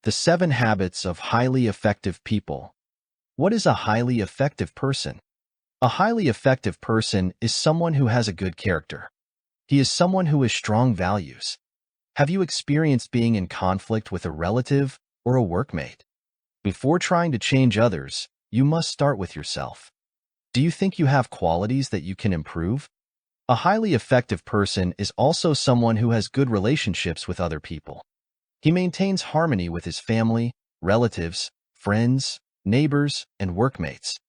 The 7 Habits of Highly Effective People. What is a highly effective person? A highly effective person is someone who has a good character. He is someone who has strong values. Have you experienced being in conflict with a relative or a workmate? Before trying to change others, you must start with yourself. Do you think you have qualities that you can improve? A highly effective person is also someone who has good relationships with other people. He maintains harmony with his family, relatives, friends, neighbors, and workmates.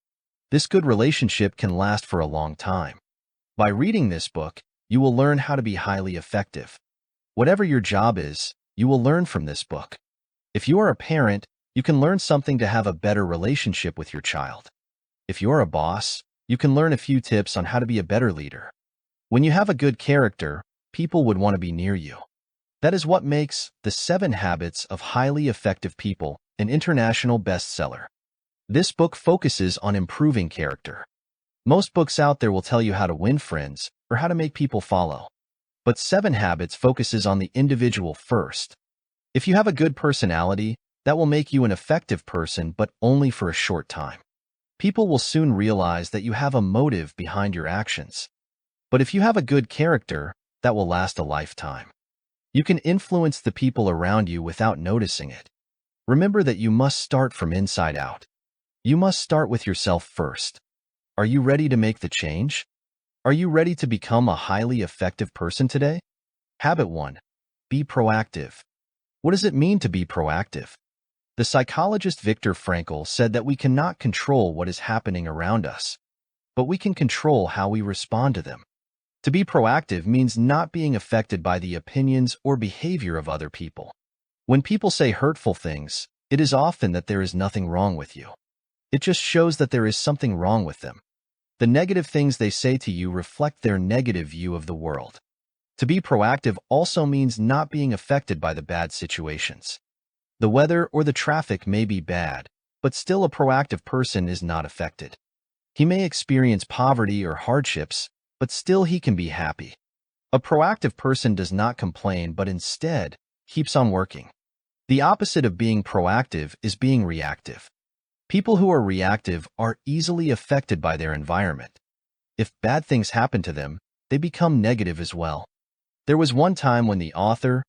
This good relationship can last for a long time. By reading this book, you will learn how to be highly effective. Whatever your job is, you will learn from this book. If you are a parent, you can learn something to have a better relationship with your child. If you're a boss, you can learn a few tips on how to be a better leader. When you have a good character, people would want to be near you. That is what makes The 7 Habits of Highly Effective People an international bestseller. This book focuses on improving character. Most books out there will tell you how to win friends or how to make people follow. But 7 Habits focuses on the individual first. If you have a good personality, that will make you an effective person, but only for a short time. People will soon realize that you have a motive behind your actions. But if you have a good character, that will last a lifetime. You can influence the people around you without noticing it. Remember that you must start from inside out. You must start with yourself first. Are you ready to make the change? Are you ready to become a highly effective person today? Habit 1. Be proactive. What does it mean to be proactive? The psychologist Viktor Frankl said that we cannot control what is happening around us, but we can control how we respond to them. To be proactive means not being affected by the opinions or behavior of other people. When people say hurtful things, it is often that there is nothing wrong with you. It just shows that there is something wrong with them. The negative things they say to you reflect their negative view of the world. To be proactive also means not being affected by the bad situations. The weather or the traffic may be bad, but still a proactive person is not affected. He may experience poverty or hardships, but still he can be happy. A proactive person does not complain, but instead keeps on working. The opposite of being proactive is being reactive. People who are reactive are easily affected by their environment. If bad things happen to them, they become negative as well. There was one time when the author,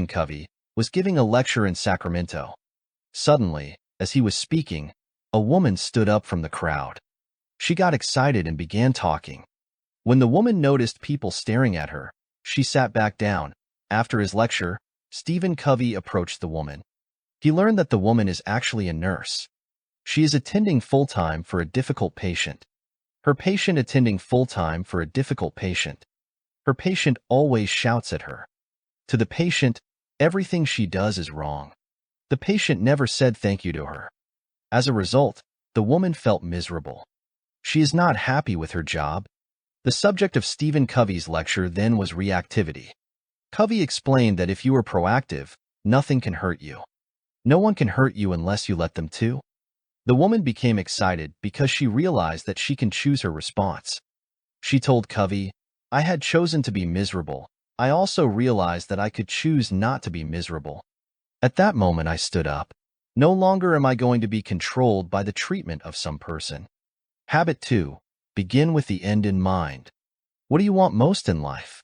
Covey, was giving a lecture in Sacramento. Suddenly, as he was speaking, a woman stood up from the crowd. She got excited and began talking. When the woman noticed people staring at her, she sat back down. After his lecture, Covey approached the woman. He learned that the woman is actually a nurse. She is attending full-time for a difficult patient. Her patient attending full-time for a difficult patient. Her patient always shouts at her. To the patient, everything she does is wrong. The patient never said thank you to her. As a result, the woman felt miserable. She is not happy with her job. The subject of Covey's lecture then was reactivity. Covey explained that if you are proactive, nothing can hurt you. No one can hurt you unless you let them to. The woman became excited because she realized that she can choose her response. She told Covey, "I had chosen to be miserable. I also realized that I could choose not to be miserable. At that moment I stood up. No longer am I going to be controlled by the treatment of some person." Habit 2. Begin with the end in mind. What do you want most in life?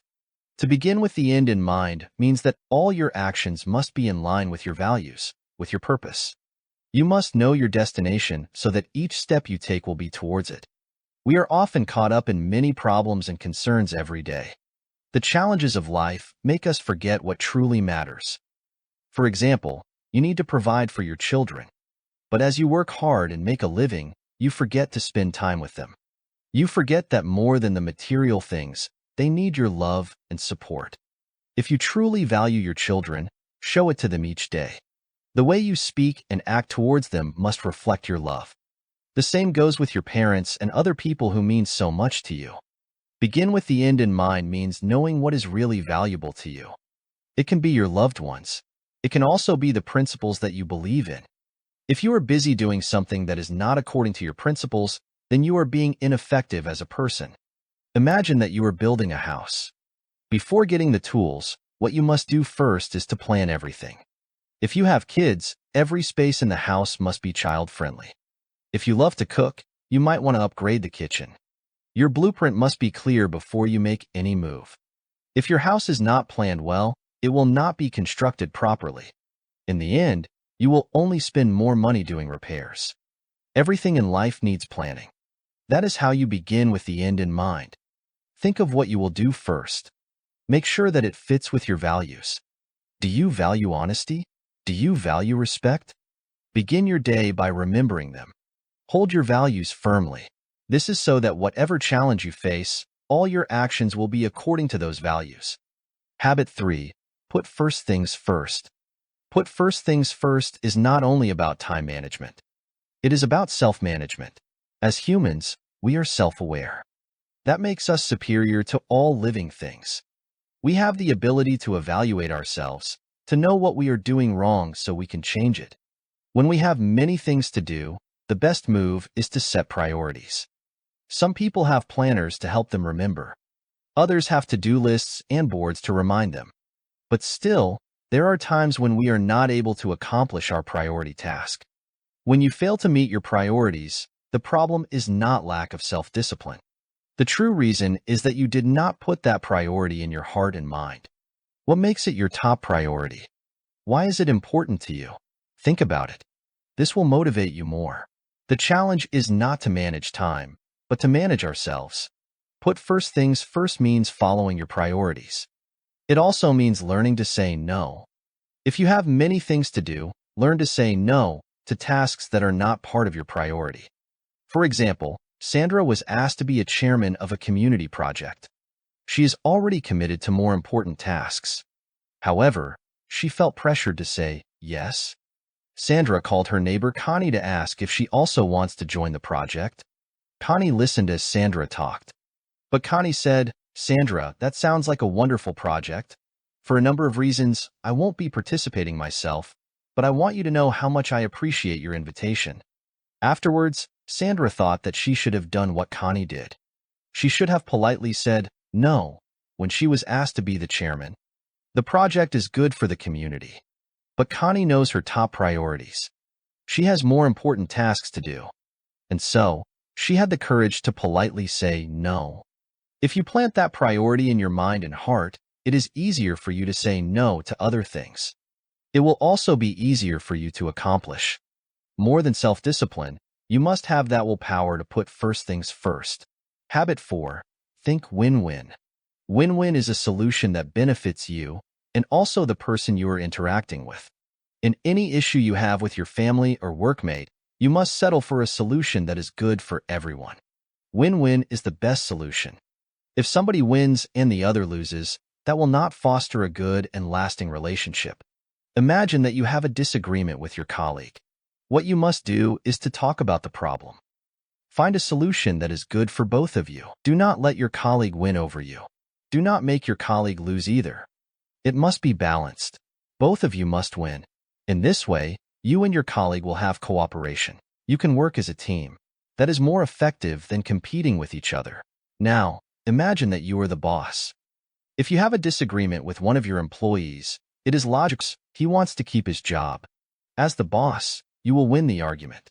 To begin with the end in mind means that all your actions must be in line with your values, with your purpose. You must know your destination so that each step you take will be towards it. We are often caught up in many problems and concerns every day. The challenges of life make us forget what truly matters. For example, you need to provide for your children. But as you work hard and make a living, you forget to spend time with them. You forget that more than the material things, they need your love and support. If you truly value your children, show it to them each day. The way you speak and act towards them must reflect your love. The same goes with your parents and other people who mean so much to you. Begin with the end in mind means knowing what is really valuable to you. It can be your loved ones. It can also be the principles that you believe in. If you are busy doing something that is not according to your principles, then you are being ineffective as a person. Imagine that you are building a house. Before getting the tools, what you must do first is to plan everything. If you have kids, Every space in the house must be child-friendly. If you love to cook, you might want to upgrade the kitchen. Your blueprint must be clear before you make any move. If your house is not planned well, it will not be constructed properly. In the end, you will only spend more money doing repairs. Everything in life needs planning. That is how you begin with the end in mind. Think of what you will do first. Make sure that it fits with your values. Do you value honesty? Do you value respect? Begin your day by remembering them. Hold your values firmly. This is so that whatever challenge you face, all your actions will be according to those values. Habit 3. Put first things first. Put first things first is not only about time management. It is about self-management. As humans, we are self-aware. That makes us superior to all living things. We have the ability to evaluate ourselves, to know what we are doing wrong so we can change it. When we have many things to do, the best move is to set priorities. Some people have planners to help them remember. Others have to-do lists and boards to remind them. But still, there are times when we are not able to accomplish our priority task. When you fail to meet your priorities, the problem is not lack of self-discipline. The true reason is that you did not put that priority in your heart and mind. What makes it your top priority? Why is it important to you? Think about it. This will motivate you more. The challenge is not to manage time, but to manage ourselves. Put first things first means following your priorities. It also means learning to say no. If you have many things to do, learn to say no to tasks that are not part of your priority. For example, Sandra was asked to be a chairman of a community project. She is already committed to more important tasks. However, she felt pressured to say yes. Sandra called her neighbor Connie to ask if she also wants to join the project. Connie listened as Sandra talked. But Connie said, "Sandra, that sounds like a wonderful project. For a number of reasons, I won't be participating myself, but I want you to know how much I appreciate your invitation." Afterwards, Sandra thought that she should have done what Connie did. She should have politely said no when she was asked to be the chairman. The project is good for the community. But Connie knows her top priorities. She has more important tasks to do. And so, she had the courage to politely say no. If you plant that priority in your mind and heart, it is easier for you to say no to other things. It will also be easier for you to accomplish. More than self-discipline, you must have that willpower to put first things first. Habit 4. Think win-win. Win-win is a solution that benefits you and also the person you are interacting with. In any issue you have with your family or workmate, you must settle for a solution that is good for everyone. Win-win is the best solution. If somebody wins and the other loses, that will not foster a good and lasting relationship. Imagine that you have a disagreement with your colleague. What you must do is to talk about the problem. Find a solution that is good for both of you. Do not let your colleague win over you. Do not make your colleague lose either. It must be balanced. Both of you must win. In this way, you and your colleague will have cooperation. You can work as a team. That is more effective than competing with each other. Now, imagine that you are the boss. If you have a disagreement with one of your employees, it is logical. He wants to keep his job. As the boss, you will win the argument.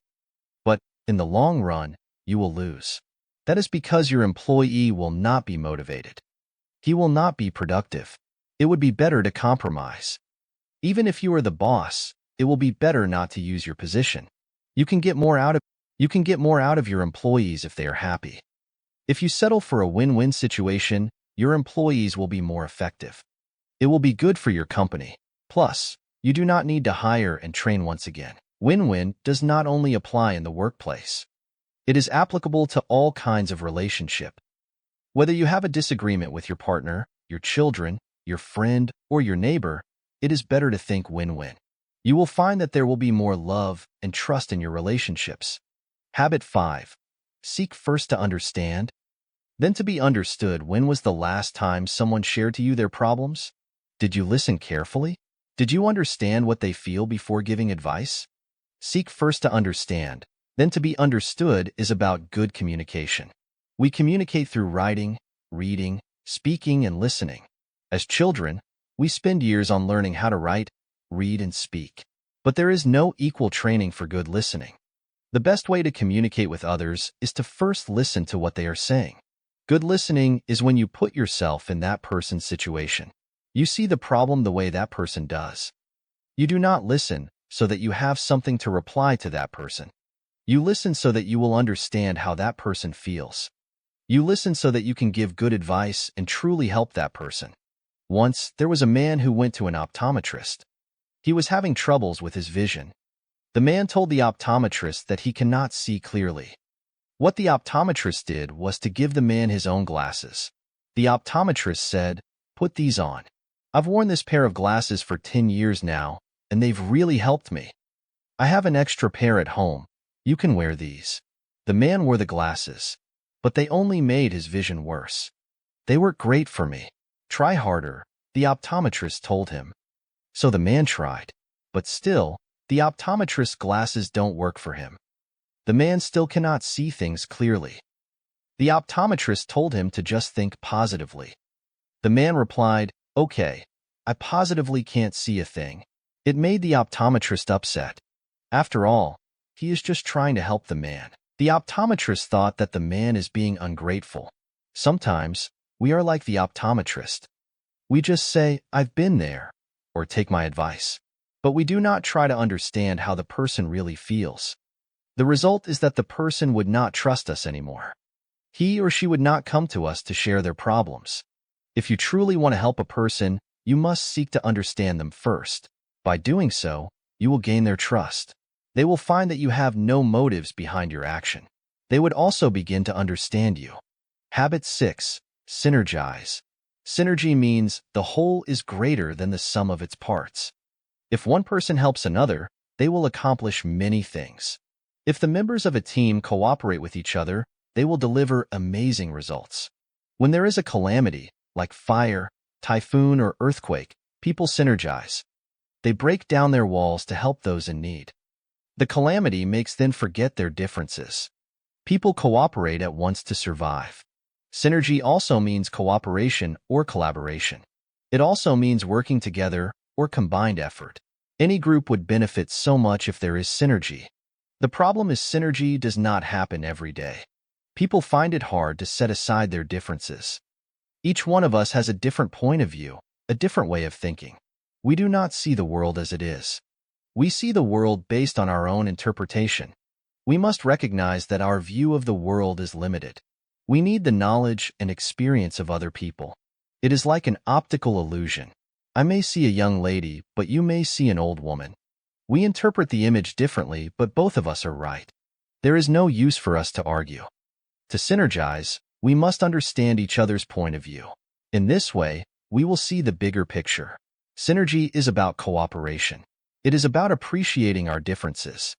But, in the long run, you will lose. That is because your employee will not be motivated. He will not be productive. It would be better to compromise. Even if you are the boss, it will be better not to use your position. You can get more out of your employees if they are happy. If you settle for a win-win situation, your employees will be more effective. It will be good for your company. Plus, you do not need to hire and train once again. Win-win does not only apply in the workplace. It is applicable to all kinds of relationship. Whether you have a disagreement with your partner, your children, your friend, or your neighbor, it is better to think win-win. You will find that there will be more love and trust in your relationships. Habit 5. Seek first to understand, then to be understood. When was the last time someone shared to you their problems? Did you listen carefully? Did you understand what they feel before giving advice? Seek first to understand, then to be understood is about good communication. We communicate through writing, reading, speaking, and listening. As children, we spend years on learning how to write, read, and speak. But there is no equal training for good listening. The best way to communicate with others is to first listen to what they are saying. Good listening is when you put yourself in that person's situation. You see the problem the way that person does. You do not listen so that you have something to reply to that person. You listen so that you will understand how that person feels. You listen so that you can give good advice and truly help that person. Once, there was a man who went to an optometrist. He was having troubles with his vision. The man told the optometrist that he cannot see clearly. What the optometrist did was to give the man his own glasses. The optometrist said, "Put these on. I've worn this pair of glasses for 10 years now, and they've really helped me. I have an extra pair at home. You can wear these." The man wore the glasses, but they only made his vision worse. "They work great for me. Try harder," the optometrist told him. So the man tried, but still, the optometrist's glasses don't work for him. The man still cannot see things clearly. The optometrist told him to just think positively. The man replied, "Okay, I positively can't see a thing." It made the optometrist upset. After all, he is just trying to help the man. The optometrist thought that the man is being ungrateful. Sometimes, we are like the optometrist. We just say, "I've been there," or "take my advice." But we do not try to understand how the person really feels. The result is that the person would not trust us anymore. He or she would not come to us to share their problems. If you truly want to help a person, you must seek to understand them first. By doing so, you will gain their trust. They will find that you have no motives behind your action. They would also begin to understand you. Habit 6. Synergize. Synergy means the whole is greater than the sum of its parts. If one person helps another, they will accomplish many things. If the members of a team cooperate with each other, they will deliver amazing results. When there is a calamity, like fire, typhoon, or earthquake, people synergize. They break down their walls to help those in need. The calamity makes them forget their differences. People cooperate at once to survive. Synergy also means cooperation or collaboration. It also means working together or combined effort. Any group would benefit so much if there is synergy. The problem is synergy does not happen every day. People find it hard to set aside their differences. Each one of us has a different point of view, a different way of thinking. We do not see the world as it is. We see the world based on our own interpretation. We must recognize that our view of the world is limited. We need the knowledge and experience of other people. It is like an optical illusion. I may see a young lady, but you may see an old woman. We interpret the image differently, but both of us are right. There is no use for us to argue. To synergize, we must understand each other's point of view. In this way, we will see the bigger picture. Synergy is about cooperation. It is about appreciating our differences.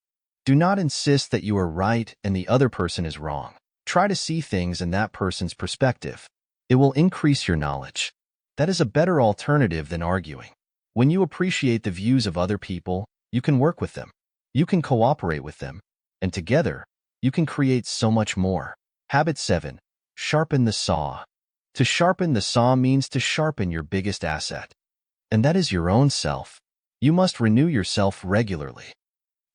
Do not insist that you are right and the other person is wrong. Try to see things in that person's perspective. It will increase your knowledge. That is a better alternative than arguing. When you appreciate the views of other people, you can work with them. You can cooperate with them. And together, you can create so much more. Habit 7. Sharpen the saw. To sharpen the saw means to sharpen your biggest asset. And that is your own self. You must renew yourself regularly.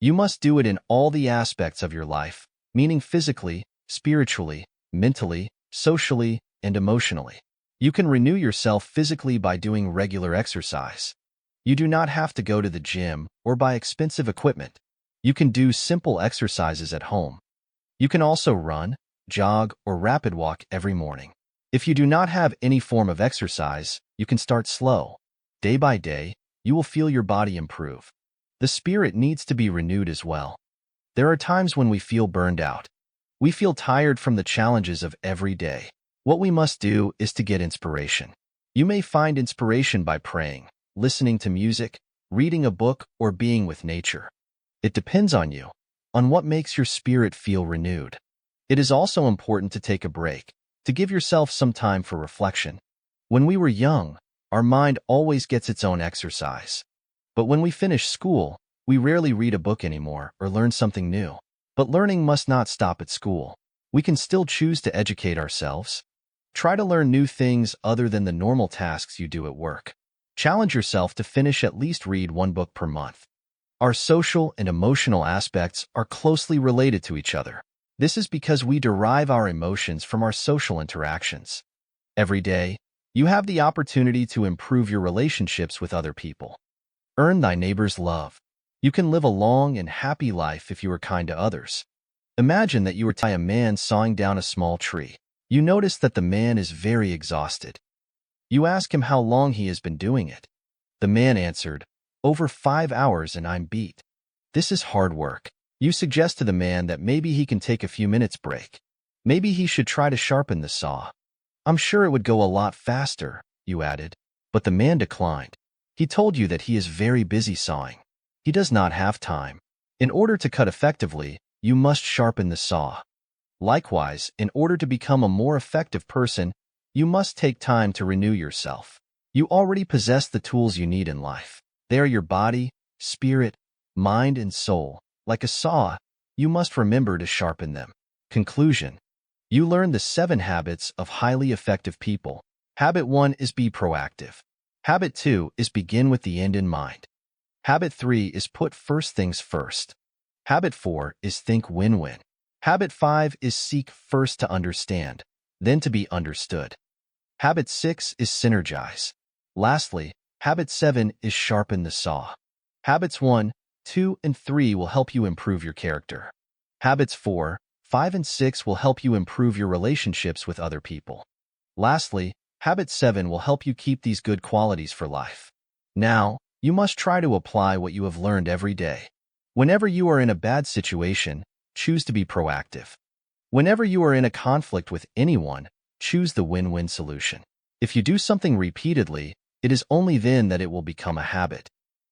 You must do it in all the aspects of your life, meaning physically, spiritually, mentally, socially, and emotionally. You can renew yourself physically by doing regular exercise. You do not have to go to the gym or buy expensive equipment. You can do simple exercises at home. You can also run, jog, or rapid walk every morning. If you do not have any form of exercise, you can start slow. Day by day, you will feel your body improve. The spirit needs to be renewed as well. There are times when we feel burned out. We feel tired from the challenges of every day. What we must do is to get inspiration. You may find inspiration by praying, listening to music, reading a book, or being with nature. It depends on you, on what makes your spirit feel renewed. It is also important to take a break, to give yourself some time for reflection. When we were young, our mind always gets its own exercise. But when we finish school, we rarely read a book anymore or learn something new. But learning must not stop at school. We can still choose to educate ourselves. Try to learn new things other than the normal tasks you do at work. Challenge yourself to finish at least read one book per month. Our social and emotional aspects are closely related to each other. This is because we derive our emotions from our social interactions. Every day, you have the opportunity to improve your relationships with other people. Earn thy neighbor's love. You can live a long and happy life if you are kind to others. Imagine that you were a man sawing down a small tree. You notice that the man is very exhausted. You ask him how long he has been doing it. The man answered, "Over 5 hours and I'm beat." This is hard work. You suggest to the man that maybe he can take a few minutes break. Maybe he should try to sharpen the saw. "I'm sure it would go a lot faster," you added. But the man declined. He told you that he is very busy sawing. He does not have time. In order to cut effectively, you must sharpen the saw. Likewise, in order to become a more effective person, you must take time to renew yourself. You already possess the tools you need in life. They are your body, spirit, mind, and soul. Like a saw, you must remember to sharpen them. Conclusion. You learn the 7 habits of highly effective people. Habit 1 is be proactive. Habit 2 is begin with the end in mind. Habit 3 is put first things first. Habit 4 is think win-win. Habit 5 is seek first to understand, then to be understood. Habit 6 is synergize. Lastly, habit 7 is sharpen the saw. Habits 1, 2, and 3 will help you improve your character. Habits 4, 5, and 6 will help you improve your relationships with other people. Lastly, habit 7 will help you keep these good qualities for life. Now, you must try to apply what you have learned every day. Whenever you are in a bad situation, choose to be proactive. Whenever you are in a conflict with anyone, choose the win-win solution. If you do something repeatedly, it is only then that it will become a habit.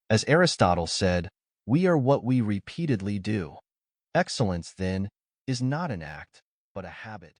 As Aristotle said, we are what we repeatedly do. Excellence, then, is not an act, but a habit.